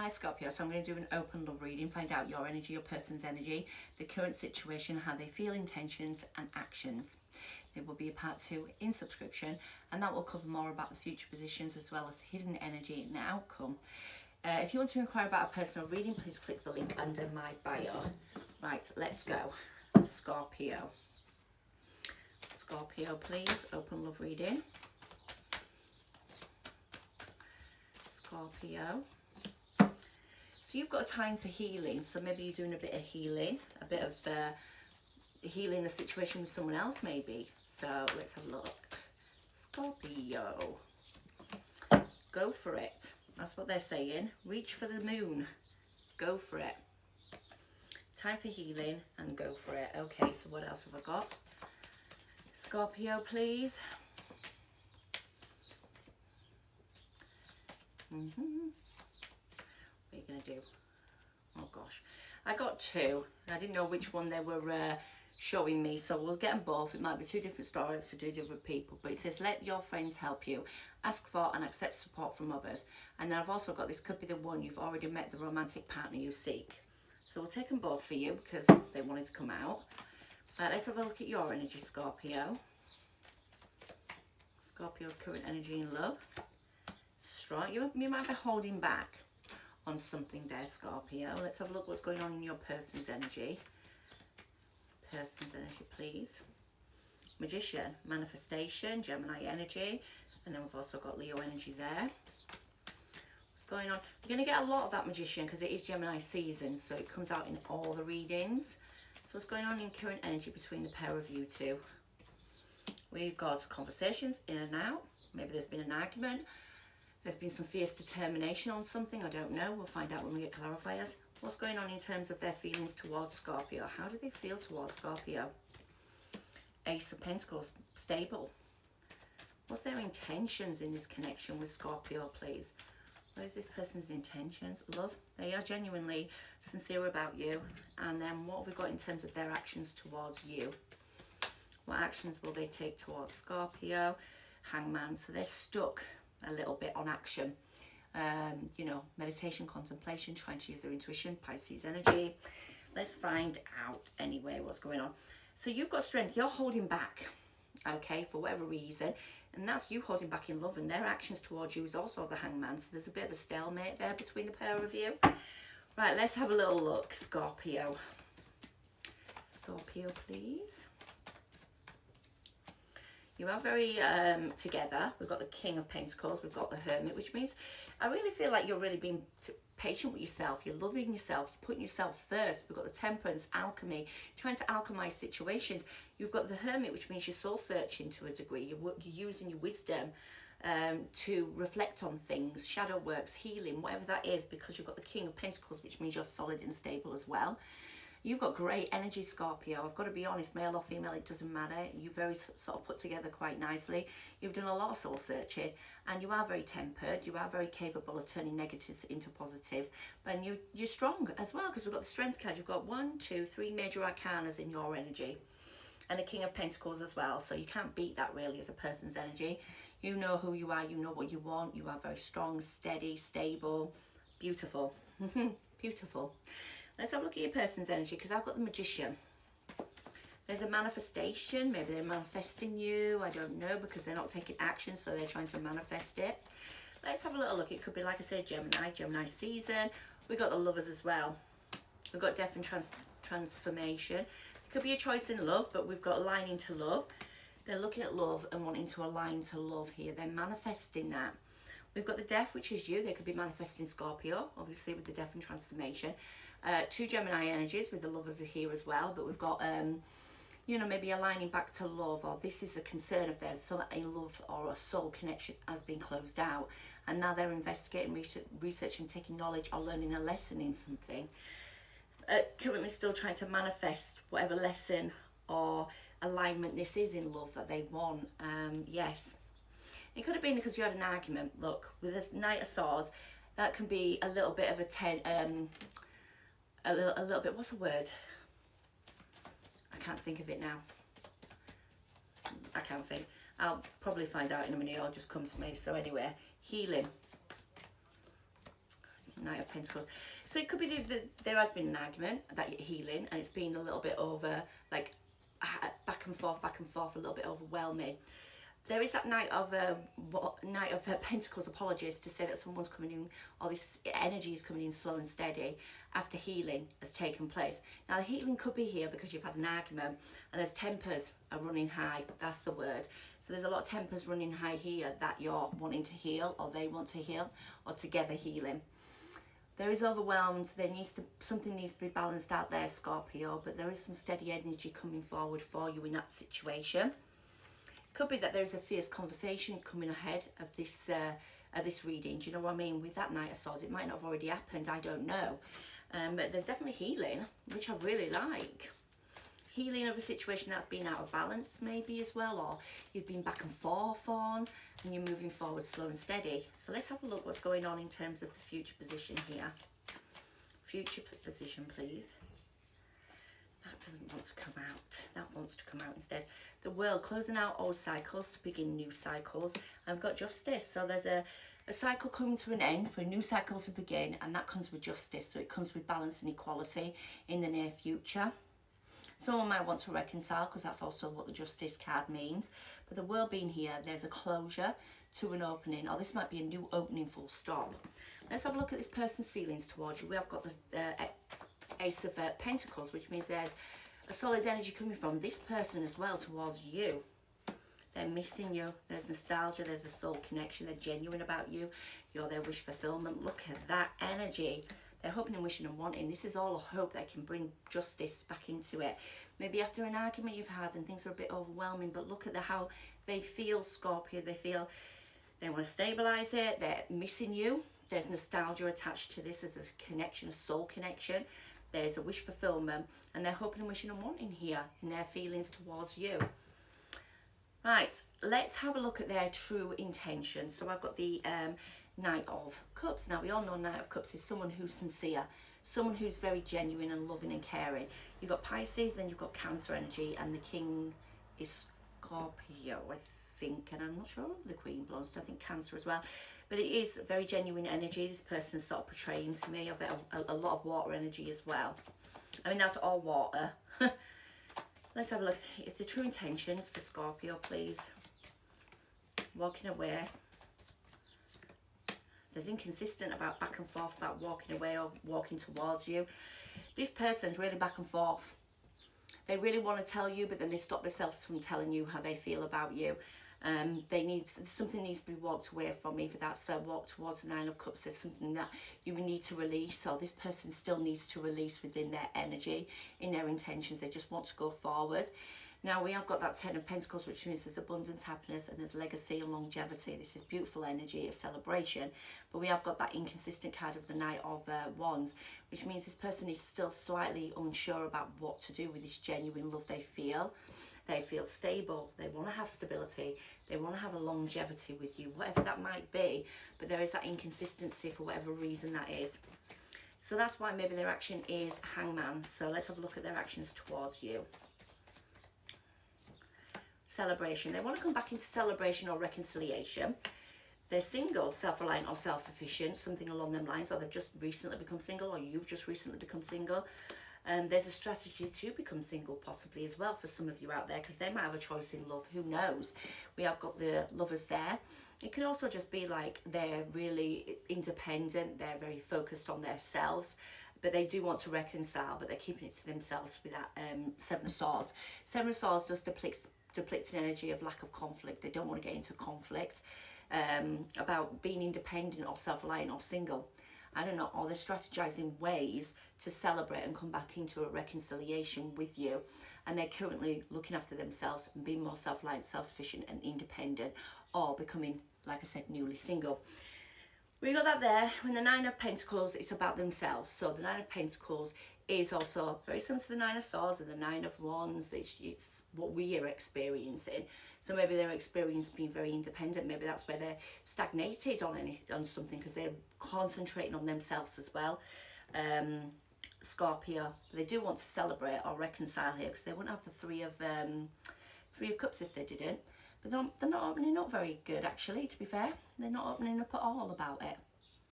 Hi Scorpio, so I'm going to do an open love reading, find out your energy, your person's energy, the current situation, how they feel, intentions and actions. There will be a part 2 in subscription, and that will cover more about the future positions as well as hidden energy and outcome. If you want to inquire about a personal reading, please click the link under my bio. Right, let's go. Scorpio. Scorpio, please, open love reading. Scorpio. So you've got a time for healing, so maybe you're doing a bit of healing, a bit of healing a situation with someone else maybe. So let's have a look. Scorpio, go for it. That's what they're saying. Reach for the moon. Go for it. Time for healing and go for it. Okay, so what else have I got? Scorpio, please. What are you going to do? Oh gosh, I got 2. I didn't know which one they were showing me, so we'll get them both. It might be 2 different stories for 2 different people, but it says let your friends help you, ask for and accept support from others. And then I've also got, this could be the one you've already met, the romantic partner you seek. So we'll take them both for you because they wanted to come out. Let's have a look at your energy, Scorpio. Scorpio's current energy in love. Strong. You might be holding back on something there, Scorpio. Let's have a look what's going on in your person's energy. Person's energy, please. Magician, manifestation, Gemini energy, and then we've also got Leo energy there. What's going on? We're going to get a lot of that Magician because it is Gemini season, so it comes out in all the readings. So what's going on in current energy between the pair of you two? We've got conversations in and out. Maybe there's been an argument. There's been some fierce determination on something. I don't know. We'll find out when we get clarifiers. What's going on in terms of their feelings towards Scorpio? How do they feel towards Scorpio? Ace of Pentacles, stable. What's their intentions in this connection with Scorpio, please? What is this person's intentions? Love. They are genuinely sincere about you. And then what have we got in terms of their actions towards you? What actions will they take towards Scorpio? Hangman. So they're stuck a little bit on action. You know, meditation, contemplation, trying to use their intuition, Pisces energy. Let's find out anyway what's going on. So you've got strength. You're holding back, okay, for whatever reason. And that's you holding back in love, and their actions towards you is also the Hangman. So there's a bit of a stalemate there between the pair of you. Right, let's have a little look. Scorpio. Scorpio, please. You are very together. We've got the King of Pentacles. We've got the Hermit, which means I really feel like you're really being patient with yourself. You're loving yourself. You're putting yourself first. We've got the Temperance, Alchemy, trying to alchemize situations. You've got the Hermit, which means you're soul searching to a degree. You're using your wisdom to reflect on things, shadow works, healing, whatever that is, because you've got the King of Pentacles, which means you're solid and stable as well. You've got great energy, Scorpio. I've got to be honest, male or female, it doesn't matter. You're very sort of put together quite nicely. You've done a lot of soul searching, and you are very tempered. You are very capable of turning negatives into positives. And you're strong as well, because we've got the Strength card. You've got 1, 2, 3 major arcanas in your energy, and a King of Pentacles as well. So you can't beat that really as a person's energy. You know who you are. You know what you want. You are very strong, steady, stable, beautiful. Beautiful. Let's have a look at your person's energy, because I've got the Magician. There's a manifestation. Maybe they're manifesting you. I don't know, because they're not taking action, so they're trying to manifest it. Let's have a little look. It could be, like I said, Gemini season. We've got the Lovers as well. We've got death and transformation. It could be a choice in love, but we've got aligning to love. They're looking at love and wanting to align to love here. They're manifesting that. We've got the Death, which is you. They could be manifesting Scorpio, obviously, with the Death and transformation. 2 Gemini energies with the Lovers are here as well, but we've got, you know, maybe aligning back to love, or this is a concern of theirs, so that a love or a soul connection has been closed out, and now they're investigating, researching, taking knowledge, or learning a lesson in something. Currently still trying to manifest whatever lesson or alignment this is in love that they want. Yes. It could have been because you had an argument. Look, with this Knight of Swords, that can be a little bit of a little bit, what's the word? I can't think of it now. I can't think. I'll probably find out in a minute. It'll just come to me. So anyway, healing. Knight of Pentacles. So it could be there has been an argument that you're healing, and it's been a little bit over, like, back and forth, a little bit overwhelming. There is that Knight of Pentacles, apologies, to say that someone's coming in, or this energy is coming in slow and steady after healing has taken place. Now, the healing could be here because you've had an argument, and there's tempers are running high. That's the word. So there's a lot of tempers running high here that you're wanting to heal, or they want to heal, or together healing. There is overwhelmed. Something needs to be balanced out there, Scorpio, but there is some steady energy coming forward for you in that situation. Could be that there's a fierce conversation coming ahead of this reading. Do you know what I mean? With that Knight of Swords, it might not have already happened. I don't know. But there's definitely healing, which I really like. Healing of a situation that's been out of balance, maybe, as well, or you've been back and forth on, and you're moving forward slow and steady. So let's have a look what's going on in terms of the future position here. Future position, please. That doesn't want to come out. That wants to come out instead. The World, closing out old cycles to begin new cycles. I've got Justice. So there's a cycle coming to an end for a new cycle to begin, and that comes with justice. So it comes with balance and equality in the near future. Someone might want to reconcile, because that's also what the Justice card means. But the World being here, there's a closure to an opening, or this might be a new opening, full stop. Let's have a look at this person's feelings towards you. We have got the Ace of Pentacles, which means there's a solid energy coming from this person as well towards you. They're missing you. There's nostalgia. There's a soul connection. They're genuine about you. You're their wish fulfillment. Look at that energy. They're hoping and wishing and wanting. This is all a hope that can bring justice back into it. Maybe after an argument you've had and things are a bit overwhelming, but look at how they feel, Scorpio. They feel they want to stabilize it. They're missing you. There's nostalgia attached to this. There's a connection, a soul connection. There's a wish fulfillment, and they're hoping and wishing and wanting here in their feelings towards you. Right, let's have a look at their true intention. So I've got the Knight of Cups. Now, we all know Knight of Cups is someone who's sincere, someone who's very genuine and loving and caring. You've got Pisces, then you've got Cancer energy, and the King is Scorpio, I think, and I'm not sure the Queen belongs to, I think, Cancer as well. But it is very genuine energy. This person's sort of portraying to me of a lot of water energy as well. I mean, that's all water. Let's have a look. If the true intentions for Scorpio, please. Walking away. There's inconsistent about back and forth about walking away or walking towards you. This person's really back and forth. They really want to tell you, but then they stop themselves from telling you how they feel about you. Something needs to be walked away from. Either that's a walk towards the Nine of Cups. There's something that you need to release, or this person still needs to release within their energy, in their intentions. They just want to go forward. Now, we have got that Ten of Pentacles, which means there's abundance, happiness, and there's legacy and longevity. This is beautiful energy of celebration. But we have got that inconsistent card of the Knight of Wands, which means this person is still slightly unsure about what to do with this genuine love they feel. They feel stable. They want to have stability. They want to have a longevity with you, whatever that might be. But there is that inconsistency for whatever reason that is. So that's why maybe their action is Hangman. So let's have a look at their actions towards you. Celebration. They want to come back into celebration or reconciliation. They're single, self-reliant or self-sufficient, something along them lines, or they've just recently become single, or you've just recently become single. There's a strategy to become single possibly as well for some of you out there, because they might have a choice in love. Who knows? We have got the Lovers there. It could also just be like they're really independent. They're very focused on themselves, but they do want to reconcile, but they're keeping it to themselves with that Seven of Swords. Seven of Swords does depict an energy of lack of conflict. They don't want to get into conflict about being independent or self-reliant or single. I don't know, or they're strategizing ways to celebrate and come back into a reconciliation with you. And they're currently looking after themselves and being more self-reliant, self-sufficient and independent, or becoming, like I said, newly single. We got that there. When the Nine of Pentacles, it's about themselves. So the Nine of Pentacles is also very similar to the Nine of Swords and the Nine of Wands. It's what we are experiencing. So maybe they're experiencing being very independent. Maybe that's where they're stagnated on something, because they're concentrating on themselves as well. Scorpio, they do want to celebrate or reconcile here, because they wouldn't have the Three of Cups if they didn't. But they're not opening up very good, actually, to be fair. They're not opening up at all about it.